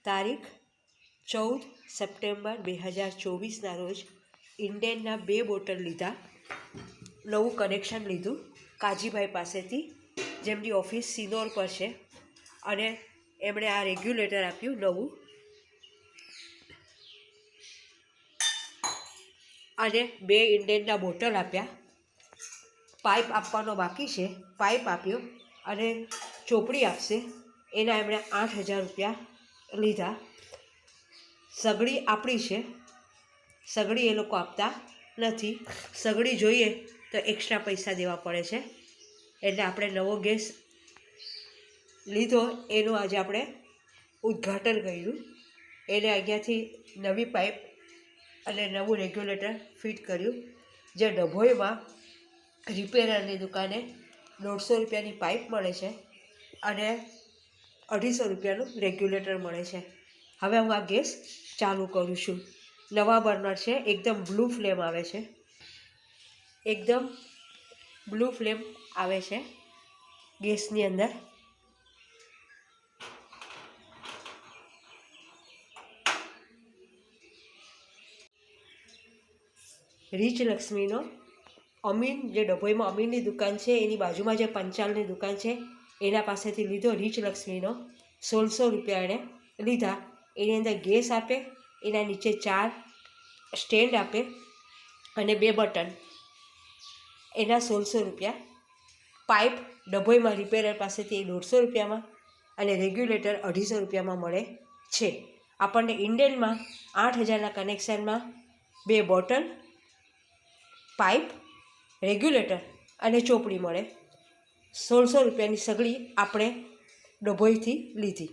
તારીખ 14 સપ્ટેમ્બર 2024ના રોજ ઇન્ડેનના 2 બોટલ લીધા. નવું કનેક્શન લીધું કાજીભાઈ પાસેથી, જેમની ઓફિસ સિનોર પર છે, અને એમણે આ રેગ્યુલેટર આપ્યું નવું. અને 2 ઇન્ડેનના બોટલ આપ્યા. પાઇપ આપવાનો બાકી છે, પાઇપ આપ્યો અને ચોપડી આપશે. એના એમણે 8,000 રૂપિયા લીધા. સગડી આપણી છે, સગડી એ લોકો આપતા નથી. સગડી જોઈએ તો એક્સ્ટ્રા પૈસા દેવા પડે છે. એટલે આપણે નવો ગેસ લીધો, એનું આજે આપણે ઉદ્ઘાટન કર્યું. એને અહીંયાથી નવી પાઇપ અને નવું રેગ્યુલેટર ફિટ કર્યું. જે ડભોઈમાં રિપેરરની દુકાને 150 રૂપિયાની પાઇપ મળે છે અને 250 રૂપિયાનું રેગ્યુલેટર મળે છે. હવે હું આ ગેસ ચાલુ કરું છું. નવા બર્નર છે, એકદમ બ્લુ ફ્લેમ આવે છે, એકદમ બ્લુ ફ્લેમ આવે છે ગેસની અંદર. રીચ લક્ષ્મીનો અમીન, જે ડભોઈમાં અમીનની દુકાન છે એની બાજુમાં જે પંચાલની દુકાન છે એના પાસેથી લીધો. રીચ લક્ષ્મીનો 1600 રૂપિયા એણે લીધા. એની અંદર ગેસ આપે, એના નીચે 4 સ્ટેન્ડ આપે અને 2 બટન. એના 1600 રૂપિયા. પાઇપ ડભોઈમાં રિપેરર પાસેથી 150 રૂપિયામાં અને રેગ્યુલેટર 250 રૂપિયામાં મળે છે. આપણને ઇન્ડેનમાં 8,000ના કનેક્શનમાં 2 બોટલ, પાઇપ, રેગ્યુલેટર અને ચોપડી મળે. 1600 રૂપિયાની સગડી આપણે ડભોઈથી લીધી.